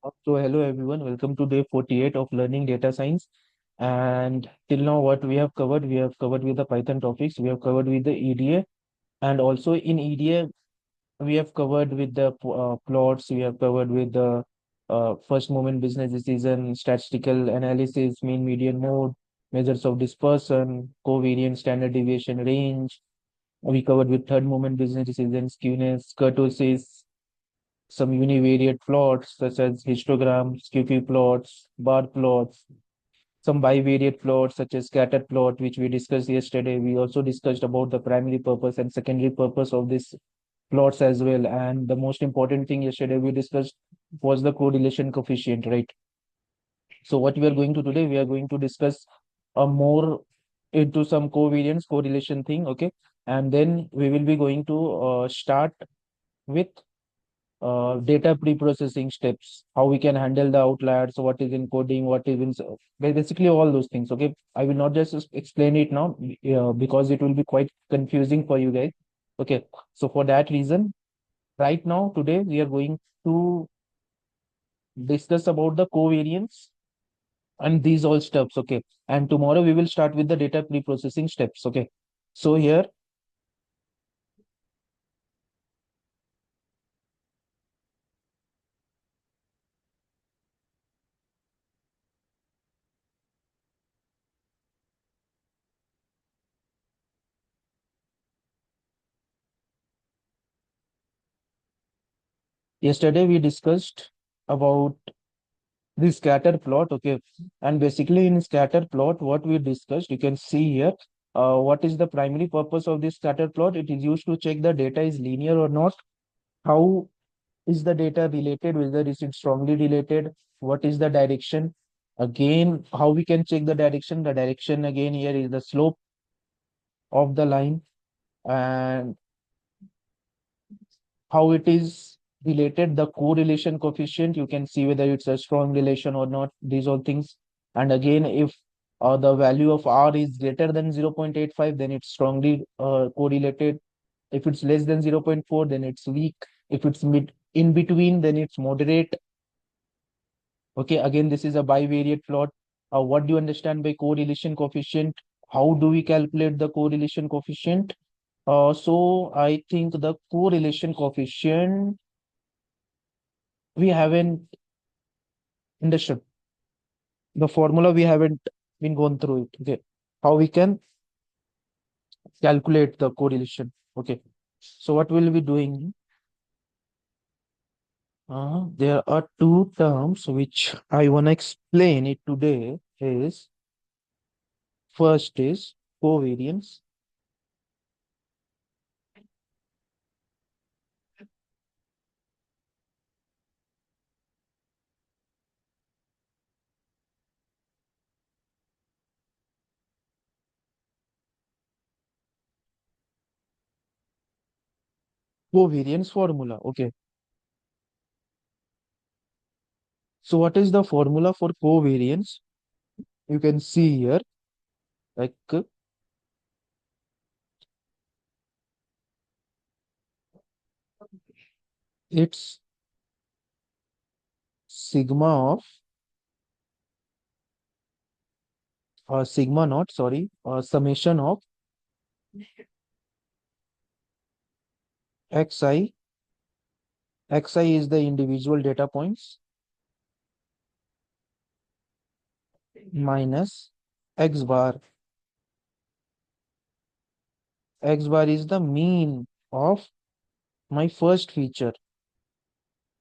So hello everyone, welcome to day 48 of learning data science. And till now, what we have covered with the Python topics, we have covered with the EDA, and also in EDA we have covered with the plots, we have covered with the first moment business decision, statistical analysis, mean median mode, measures of dispersion, covariance, standard deviation range. We covered with third moment business decision, skewness, kurtosis, some univariate plots such as histogram, squiffy plots, bar plots, some bivariate plots such as scatter plot, which we discussed yesterday. We also discussed about the primary purpose and secondary purpose of these plots as well. And the most important thing yesterday we discussed was the correlation coefficient, right? So what we are going to today, we are going to discuss a more into some covariance correlation thing, okay? And then we will be going to start with data pre-processing steps, how we can handle the outliers, what is encoding, what is in, basically all those things. Okay, I will not just explain it now because it will be quite confusing for you guys. Okay, so for that reason, right now today we are going to discuss about the covariance and these all steps. Okay, and tomorrow we will start with the data pre-processing steps. Okay, so here yesterday we discussed about the scatter plot. Okay, and basically in scatter plot what we discussed, you can see here what is the primary purpose of this scatter plot. It is used to check the data is linear or not, how is the data related, whether is it strongly related, what is the direction. Again, how we can check the direction, again here is the slope of the line, and how it is related, the correlation coefficient, you can see whether it's a strong relation or not, these all things. And again, if the value of r is greater than 0.85, then it's strongly correlated. If it's less than 0.4, then it's weak. If it's mid in between, then it's moderate. Okay, again, this is a bivariate plot. What do you understand by correlation coefficient? How do we calculate the correlation coefficient? So I think the correlation coefficient we haven't understood. The formula we haven't been gone through it. Okay. How we can calculate the correlation. Okay. So what we'll be doing? There are two terms which I wanna explain it today. Is first is covariance. Covariance formula. Okay. So what is the formula for covariance? You can see here, like it's sigma of sigma not sorry summation of xi. Xi is the individual data points minus x bar. X bar is the mean of my first feature.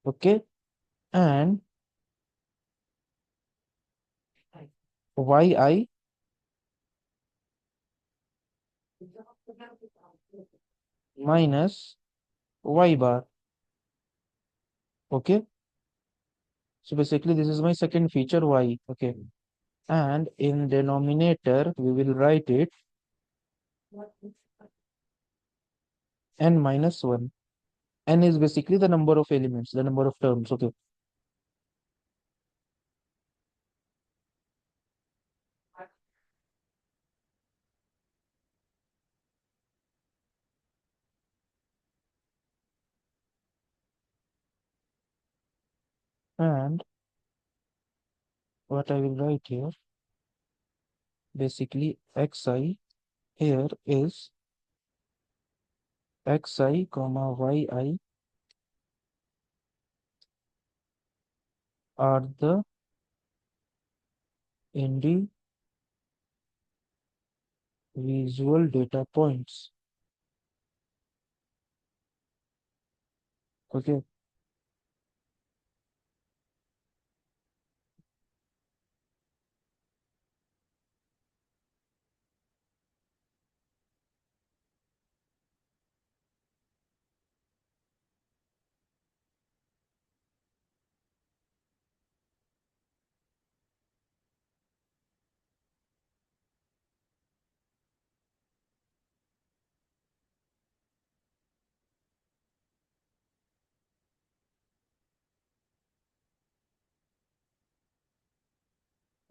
Okay, and yi minus y bar. Okay, so basically this is my second feature y. Okay, and in denominator we will write it n minus 1. N is basically the number of elements, the number of terms. Okay, and what I will write here, basically xi here is xi comma yi are the individual data points. Okay,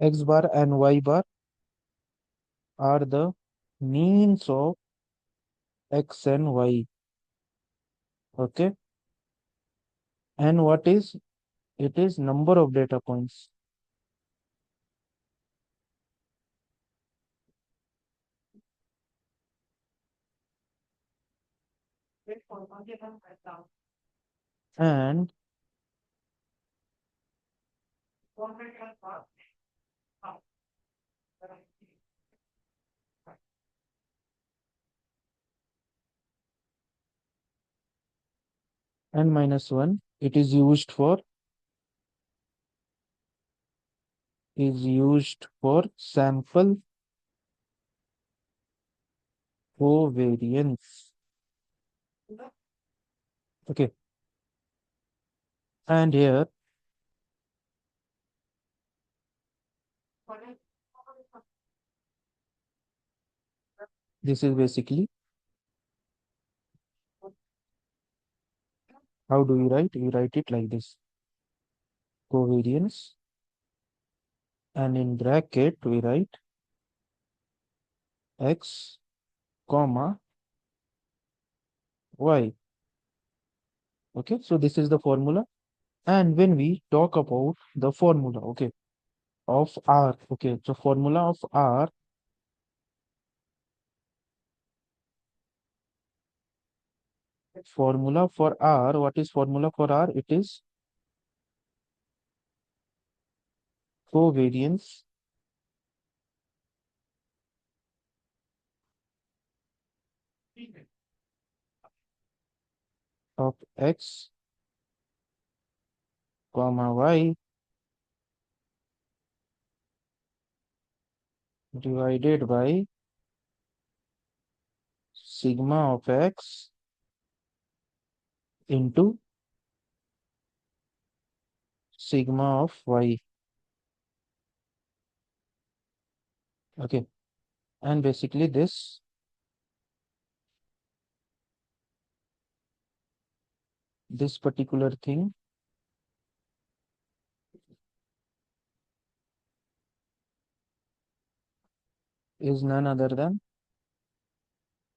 x bar and y bar are the means of x and y. Okay, and what is it is number of data points. And n minus 1 it is used for sample covariance. Okay, and here this is basically how do you write? You write it like this: covariance, and in bracket we write x comma y. Okay, so this is the formula. And when we talk about the formula, okay, of R, okay, so formula for R, what is formula for R? It is covariance of x comma y divided by sigma of x into sigma of y. Okay, and basically this particular thing is none other than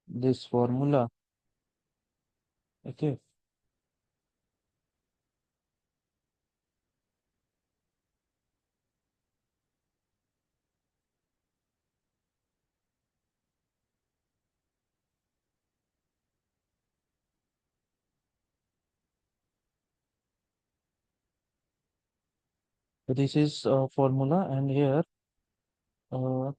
this formula. Okay, so this is formula, and here uh,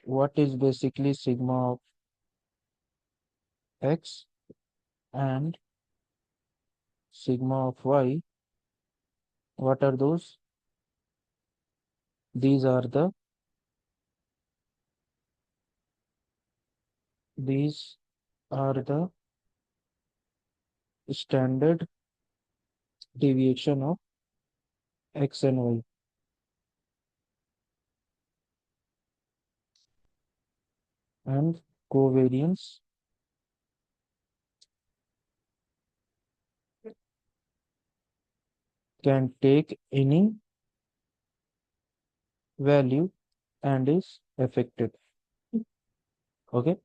what is basically sigma of x and sigma of y? What are those? These are these are the standard deviation of x and y. And covariance can take any value and is effective. Okay,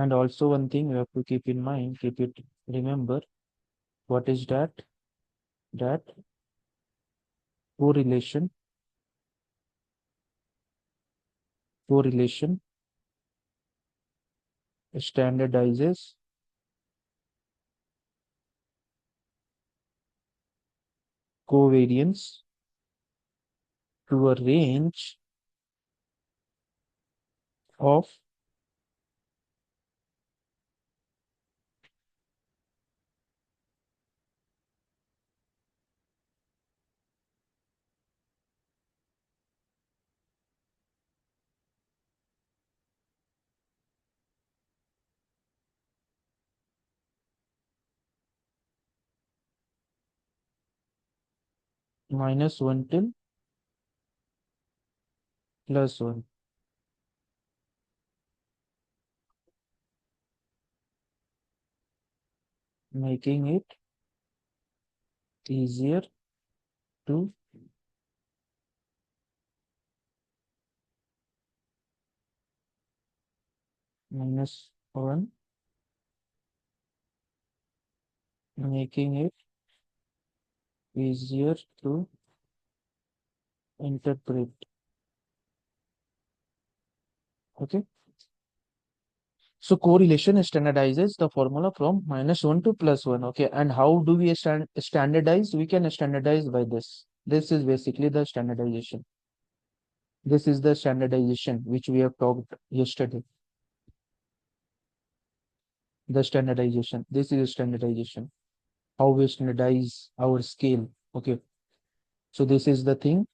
And also one thing you have to keep in mind, remember, what is that? That correlation, correlation standardizes covariance to a range of -1 till +1, making it easier to -1, making it easier to interpret. Okay. So correlation standardizes the formula from -1 to +1. Okay. And how do we standardize? We can standardize by this. This is basically the standardization. This is the standardization which we have talked yesterday. The standardization. This is standardization. How we standardize our scale. Okay. So this is the thing.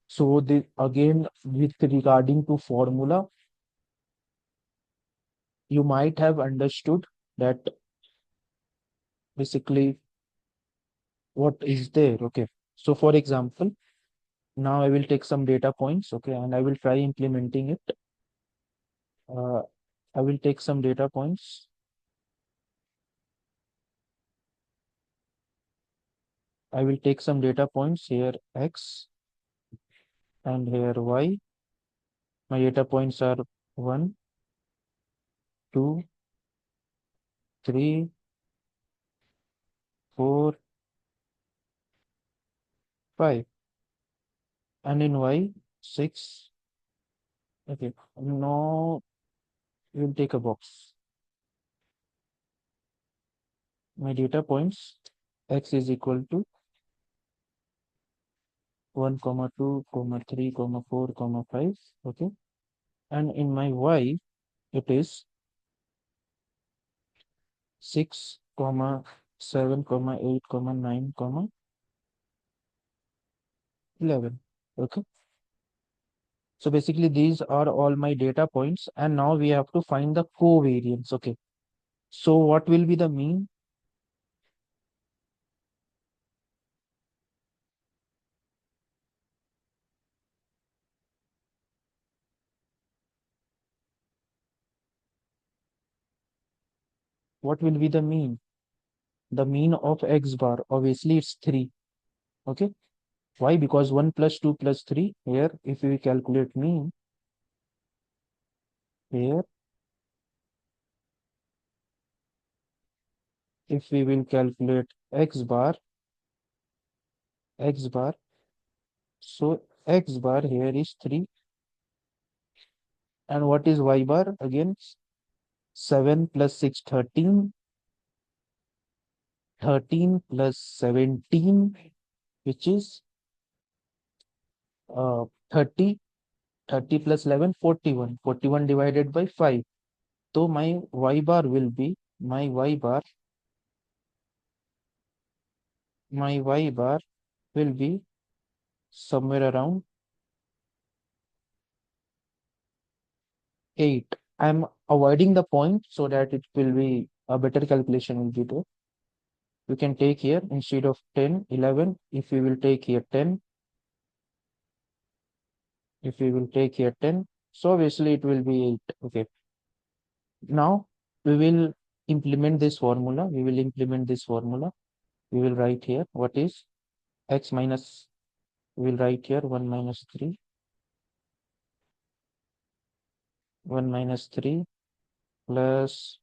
So the again with regarding to formula, you might have understood that basically what is there. Okay. So for example, now I will take some data points. Okay. And I will try implementing it. Uh, I will take some data points. I will take some data points here X and here Y. My data points are 1, 2, 3, 4, 5. And in Y, 6. Okay. Now we will take a box. My data points X is equal to 1, 2, 3, 4, 5. Okay. And in my Y, it is 6, 7, 8, 9, 11. Okay. So basically these are all my data points, and now we have to find the covariance. Okay. So what will be the mean? What will be the mean? The mean of X bar, obviously it's 3. Okay. Why? Because 1 plus 2 plus 3. Here, if we calculate mean, here, if we will calculate X bar, so X bar here is 3. And what is Y bar? Again, 7 plus 6, 13. 13 plus 17, which is 30. 30 plus 11, 41. 41 divided by 5. So my Y bar will be, my Y bar will be somewhere around 8. I'm avoiding the point so that it will be a better calculation will be there. You can take here instead of 10, 11. If we will take here 10, if we will take here 10, so obviously it will be 8. Okay. Now we will implement this formula. We will implement this formula. We will write here what is X minus, we will write here 1 minus 3 1 minus 3 plus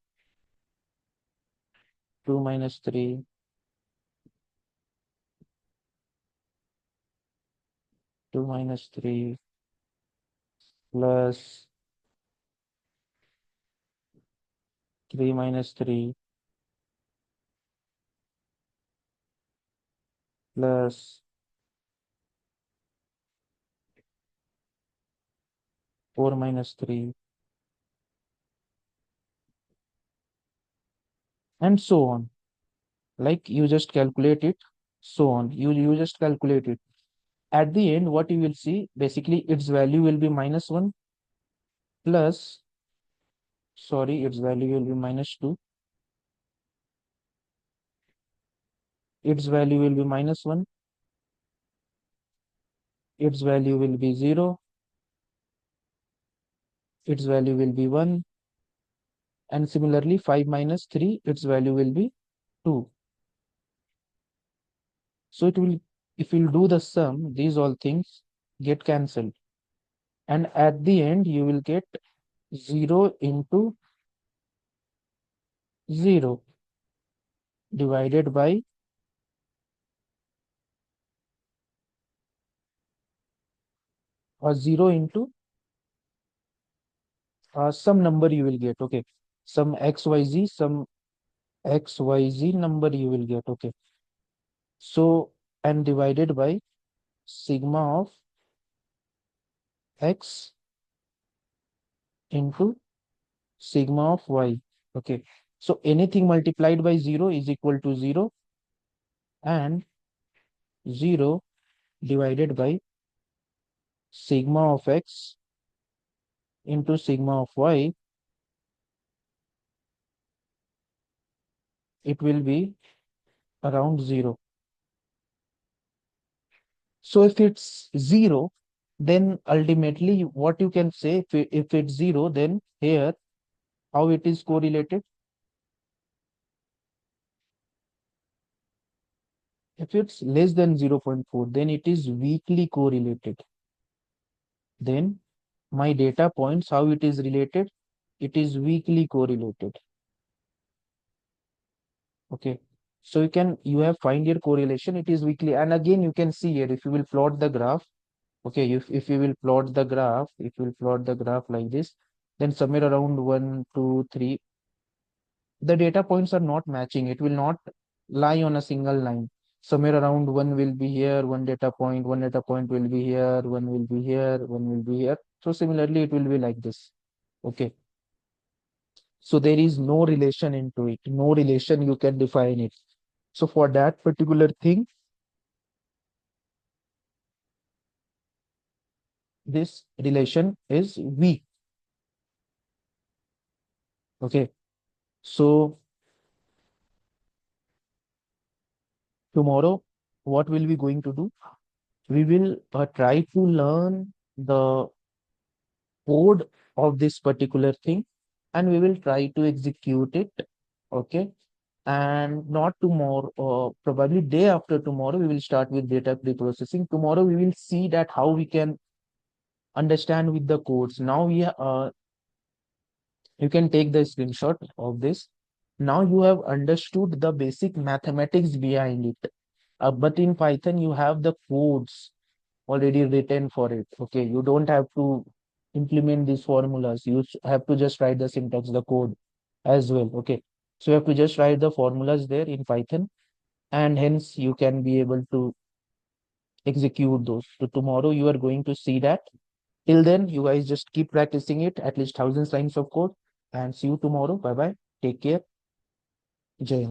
2 minus 3 2 minus 3 plus 3 minus 3 plus 4 minus 3 and so on. Like you just calculate it, so on. You just calculate it. At the end, what you will see, basically its value will be minus 1 plus, sorry, its value will be minus 2. Its value will be minus 1. Its value will be 0. Its value will be 1. And similarly, 5 minus 3, its value will be 2. So it will, if you do the sum, these all things get cancelled. And at the end, you will get 0 into 0 divided by 0 into some number you will get. Okay. Some XYZ, some XYZ number you will get. Okay. So, and divided by sigma of X into sigma of Y. Okay. So anything multiplied by 0 is equal to 0, and 0 divided by sigma of X into sigma of Y, it will be around 0. So if it's 0, then ultimately what you can say, if it's 0, then here how it is correlated? If it's less than 0.4, then it is weakly correlated. Then my data points, how it is related? It is weakly correlated. Okay. So you have find your correlation, it is weakly. And again, you can see here, if you will plot the graph, okay, if you will plot the graph, if you will plot the graph like this, then somewhere around 1, 2, 3, the data points are not matching. It will not lie on a single line. Somewhere around one will be here, one data point will be here, one will be here, one will be here. So similarly, it will be like this. Okay. So there is no relation into it, no relation you can define it. So for that particular thing, this relation is weak. Okay. So tomorrow, what will we going to do? We will try to learn the code of this particular thing, and we will try to execute it. Okay. And not tomorrow, probably day after tomorrow, we will start with data pre-processing. Tomorrow we will see that how we can understand with the codes. Now you can take the screenshot of this. Now you have understood the basic mathematics behind it. But in Python you have the codes already written for it. Okay, you don't have to implement these formulas. You have to just write the syntax, the code as well. Okay, so you have to just write the formulas there in Python, and hence you can be able to execute those. So tomorrow you are going to see that. Till then, you guys just keep practicing it, at least thousands lines of code, and see you tomorrow. Bye bye. Take care. Jai Hind.